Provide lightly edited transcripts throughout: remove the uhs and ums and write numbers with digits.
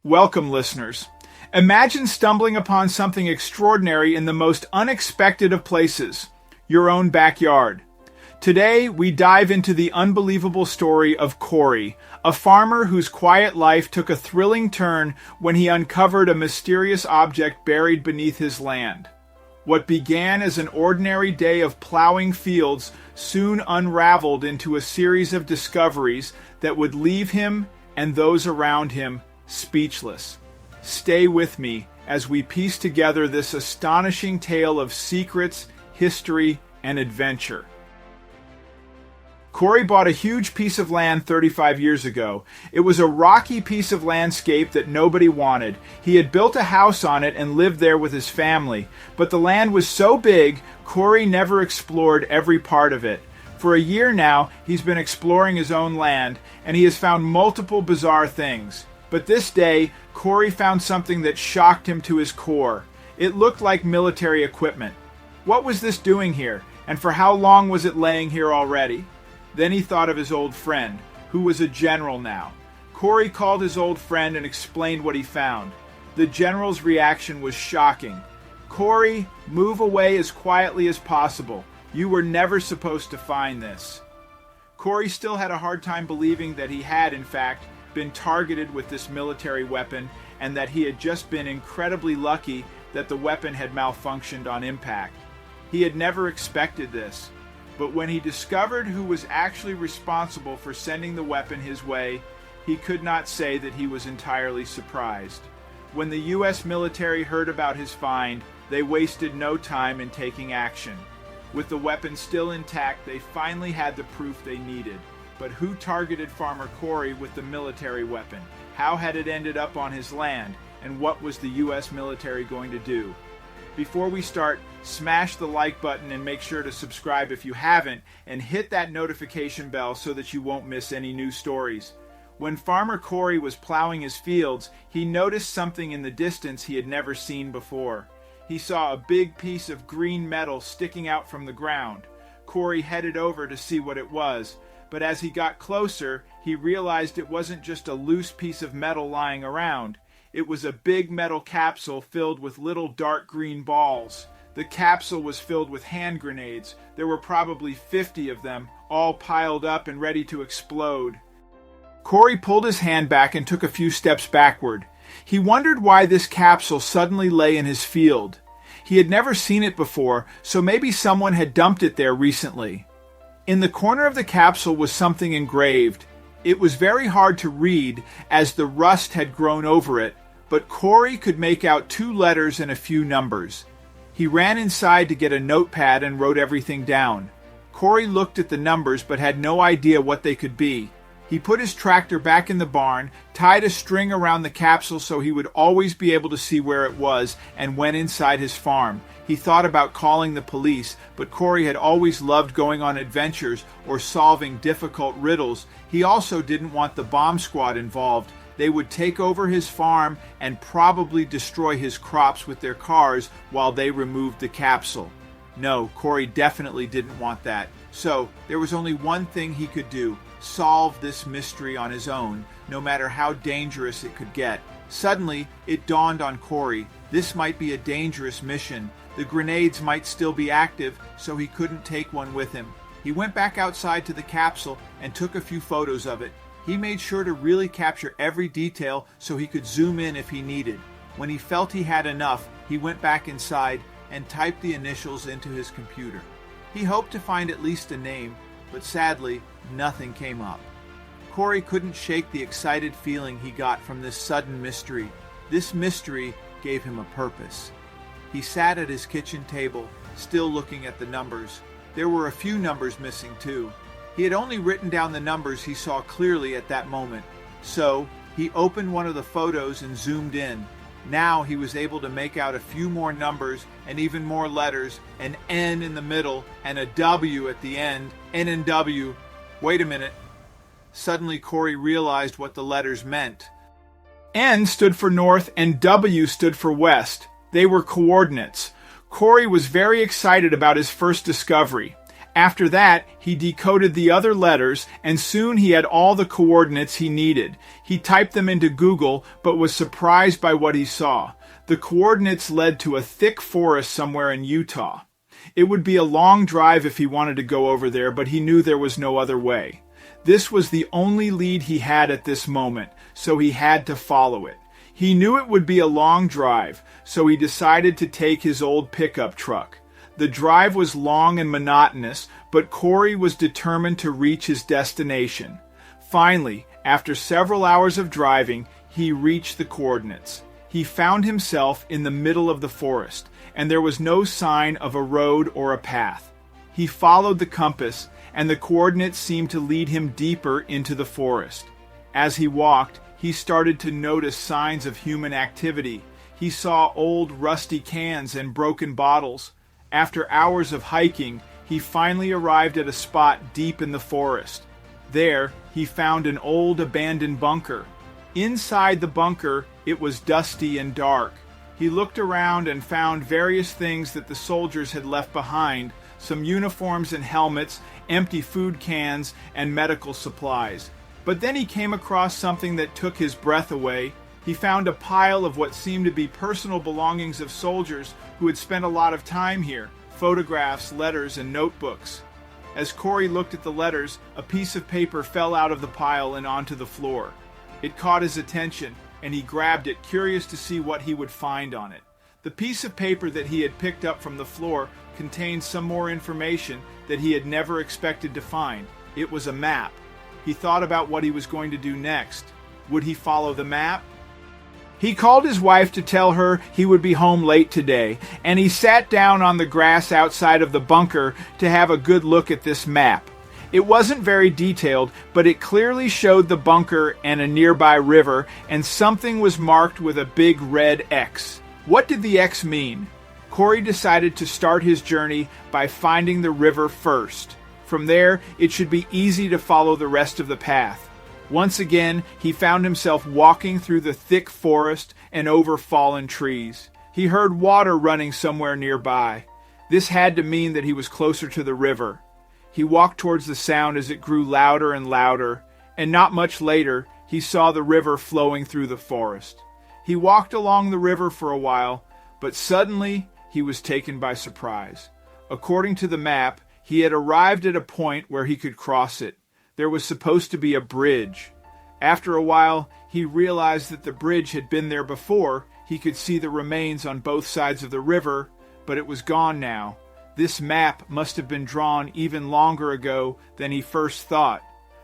Welcome, listeners. Imagine stumbling upon something extraordinary in the most unexpected of places, your own backyard. Today, we dive into the unbelievable story of Corey, a farmer whose quiet life took a thrilling turn when he uncovered a mysterious object buried beneath his land. What began as an ordinary day of plowing fields soon unraveled into a series of discoveries that would leave him and those around him speechless. Stay with me as we piece together this astonishing tale of secrets, history, and adventure. Corey bought a huge piece of land 35 years ago. It was a rocky piece of landscape that nobody wanted. He had built a house on it and lived there with his family. But the land was so big, Corey never explored every part of it. For a year now, he's been exploring his own land, and he has found multiple bizarre things. But this day, Corey found something that shocked him to his core. It looked like military equipment. What was this doing here, and for how long was it laying here already? Then he thought of his old friend, who was a general now. Corey called his old friend and explained what he found. The general's reaction was shocking. "Corey, move away as quietly as possible. You were never supposed to find this." Corey still had a hard time believing that he had, in fact, been targeted with this military weapon, and that he had just been incredibly lucky that the weapon had malfunctioned on impact. He had never expected this, but when he discovered who was actually responsible for sending the weapon his way, he could not say that he was entirely surprised. When the U.S. military heard about his find, they wasted no time in taking action. With the weapon still intact, they finally had the proof they needed. But who targeted Farmer Corey with the military weapon? How had it ended up on his land? And what was the U.S. military going to do? Before we start, smash the like button and make sure to subscribe if you haven't, and hit that notification bell so that you won't miss any new stories. When Farmer Corey was plowing his fields, he noticed something in the distance he had never seen before. He saw a big piece of green metal sticking out from the ground. Corey headed over to see what it was. But as he got closer, he realized it wasn't just a loose piece of metal lying around. It was a big metal capsule filled with little dark green balls. The capsule was filled with hand grenades. There were probably 50 of them, all piled up and ready to explode. Corey pulled his hand back and took a few steps backward. He wondered why this capsule suddenly lay in his field. He had never seen it before, so maybe someone had dumped it there recently. In the corner of the capsule was something engraved. It was very hard to read as the rust had grown over it, but Corey could make out 2 letters and a few numbers. He ran inside to get a notepad and wrote everything down. Corey looked at the numbers but had no idea what they could be. He put his tractor back in the barn, tied a string around the capsule so he would always be able to see where it was, and went inside his farm. He thought about calling the police, but Corey had always loved going on adventures or solving difficult riddles. He also didn't want the bomb squad involved. They would take over his farm and probably destroy his crops with their cars while they removed the capsule. No, Corey definitely didn't want that. So there was only one thing he could do: solve this mystery on his own, no matter how dangerous it could get. Suddenly, it dawned on Corey, this might be a dangerous mission. The grenades might still be active, so he couldn't take one with him. He went back outside to the capsule and took a few photos of it. He made sure to really capture every detail so he could zoom in if he needed. When he felt he had enough, he went back inside and typed the initials into his computer. He hoped to find at least a name, but sadly, nothing came up. Corey couldn't shake the excited feeling he got from this sudden mystery. This mystery gave him a purpose. He sat at his kitchen table, still looking at the numbers. There were a few numbers missing too. He had only written down the numbers he saw clearly at that moment. So, he opened one of the photos and zoomed in. Now he was able to make out a few more numbers and even more letters, an N in the middle and a W at the end. N and W. Wait a minute. Suddenly Corey realized what the letters meant. N stood for north and W stood for west. They were coordinates. Corey was very excited about his first discovery. After that, he decoded the other letters, and soon he had all the coordinates he needed. He typed them into Google, but was surprised by what he saw. The coordinates led to a thick forest somewhere in Utah. It would be a long drive if he wanted to go over there, but he knew there was no other way. This was the only lead he had at this moment, so he had to follow it. He knew it would be a long drive, so he decided to take his old pickup truck. The drive was long and monotonous, but Corey was determined to reach his destination. Finally, after several hours of driving, he reached the coordinates. He found himself in the middle of the forest, and there was no sign of a road or a path. He followed the compass, and the coordinates seemed to lead him deeper into the forest. As he walked, he started to notice signs of human activity. He saw old rusty cans and broken bottles. After hours of hiking, he finally arrived at a spot deep in the forest. There, he found an old abandoned bunker. Inside the bunker, it was dusty and dark. He looked around and found various things that the soldiers had left behind, some uniforms and helmets, empty food cans, and medical supplies. But then he came across something that took his breath away. He found a pile of what seemed to be personal belongings of soldiers who had spent a lot of time here, photographs, letters, and notebooks. As Corey looked at the letters, a piece of paper fell out of the pile and onto the floor. It caught his attention, and he grabbed it, curious to see what he would find on it. The piece of paper that he had picked up from the floor contained some more information that he had never expected to find. It was a map. He thought about what he was going to do next. Would he follow the map? He called his wife to tell her he would be home late today, and he sat down on the grass outside of the bunker to have a good look at this map. It wasn't very detailed, but it clearly showed the bunker and a nearby river, and something was marked with a big red X. What did the X mean? Corey decided to start his journey by finding the river first. From there, it should be easy to follow the rest of the path. Once again, he found himself walking through the thick forest and over fallen trees. He heard water running somewhere nearby. This had to mean that he was closer to the river. He walked towards the sound as it grew louder and louder, and not much later, he saw the river flowing through the forest. He walked along the river for a while, but suddenly he was taken by surprise. According to the map, he had arrived at a point where he could cross it. There was supposed to be a bridge. After a while, he realized that the bridge had been there before. He could see the remains on both sides of the river, but it was gone now. This map must have been drawn even longer ago than he first thought.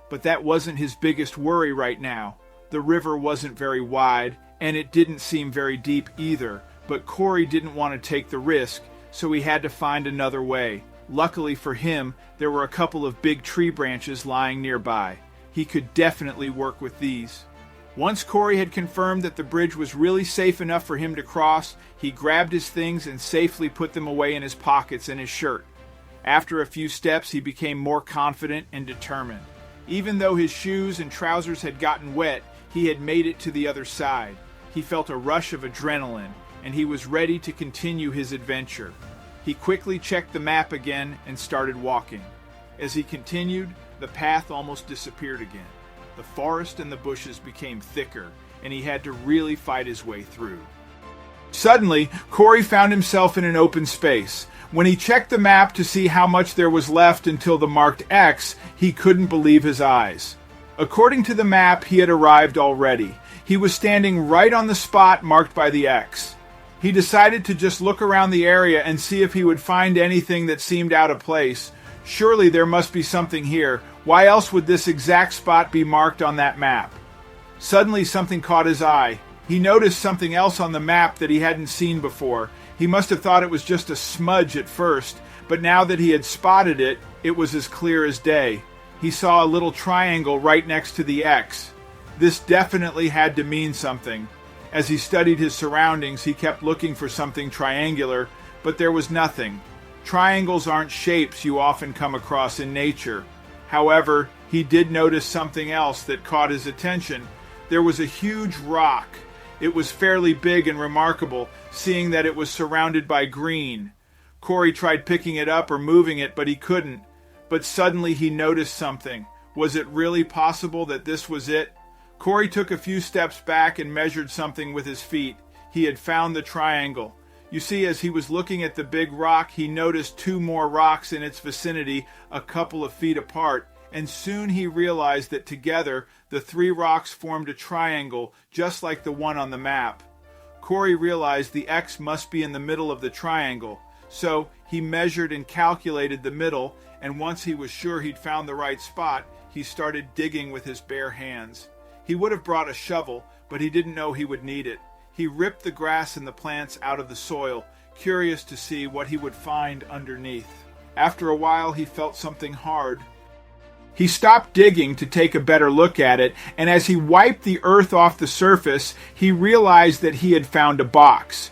But that wasn't his biggest worry right now. The river wasn't very wide, and it didn't seem very deep either. But Corey didn't want to take the risk, so he had to find another way. Luckily for him, there were a couple of big tree branches lying nearby. He could definitely work with these. Once Corey had confirmed that the bridge was really safe enough for him to cross, he grabbed his things and safely put them away in his pockets and his shirt. After a few steps, he became more confident and determined. Even though his shoes and trousers had gotten wet, he had made it to the other side. He felt a rush of adrenaline, and he was ready to continue his adventure. He quickly checked the map again and started walking. As he continued, the path almost disappeared again. The forest and the bushes became thicker, and he had to really fight his way through. Suddenly, Corey found himself in an open space. When he checked the map to see how much there was left until the marked X, he couldn't believe his eyes. According to the map, he had arrived already. He was standing right on the spot marked by the X. He decided to just look around the area and see if he would find anything that seemed out of place. Surely there must be something here. Why else would this exact spot be marked on that map? Suddenly something caught his eye. He noticed something else on the map that he hadn't seen before. He must have thought it was just a smudge at first, but now that he had spotted it, it was as clear as day. He saw a little triangle right next to the X. This definitely had to mean something. As he studied his surroundings, he kept looking for something triangular, but there was nothing. Triangles aren't shapes you often come across in nature. However, he did notice something else that caught his attention. There was a huge rock. It was fairly big and remarkable, seeing that it was surrounded by green. Corey tried picking it up or moving it, but he couldn't. But suddenly he noticed something. Was it really possible that this was it? Corey took a few steps back and measured something with his feet. He had found the triangle. You see, as he was looking at the big rock, he noticed two more rocks in its vicinity a couple of feet apart, and soon he realized that together the three rocks formed a triangle just like the one on the map. Corey realized the X must be in the middle of the triangle, so he measured and calculated the middle, and once he was sure he'd found the right spot, he started digging with his bare hands. He would have brought a shovel, but he didn't know he would need it. He ripped the grass and the plants out of the soil, curious to see what he would find underneath. After a while, he felt something hard. He stopped digging to take a better look at it, and as he wiped the earth off the surface, he realized that he had found a box.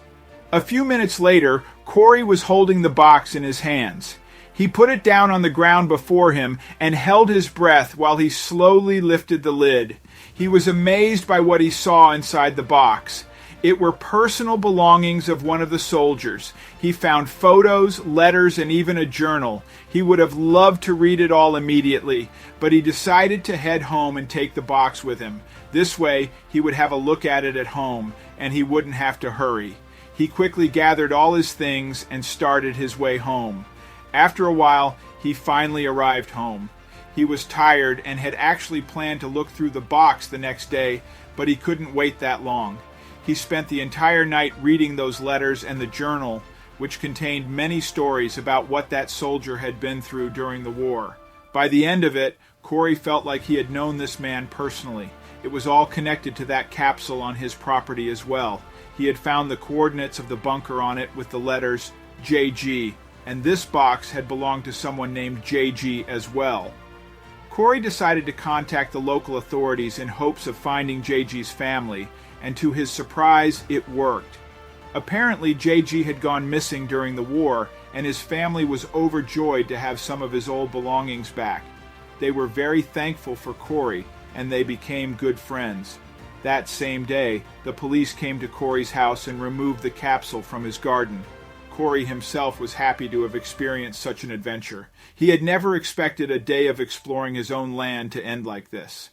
A few minutes later, Corey was holding the box in his hands. He put it down on the ground before him and held his breath while he slowly lifted the lid. He was amazed by what he saw inside the box. It were personal belongings of one of the soldiers. He found photos, letters, and even a journal. He would have loved to read it all immediately, but he decided to head home and take the box with him. This way, he would have a look at it at home, and he wouldn't have to hurry. He quickly gathered all his things and started his way home. After a while, he finally arrived home. He was tired and had actually planned to look through the box the next day, but he couldn't wait that long. He spent the entire night reading those letters and the journal, which contained many stories about what that soldier had been through during the war. By the end of it, Corey felt like he had known this man personally. It was all connected to that capsule on his property as well. He had found the coordinates of the bunker on it with the letters JG, and this box had belonged to someone named JG as well. Corey decided to contact the local authorities in hopes of finding JG's family, and to his surprise, it worked. Apparently, JG had gone missing during the war, and his family was overjoyed to have some of his old belongings back. They were very thankful for Corey, and they became good friends. That same day, the police came to Corey's house and removed the capsule from his garden. Corey himself was happy to have experienced such an adventure. He had never expected a day of exploring his own land to end like this.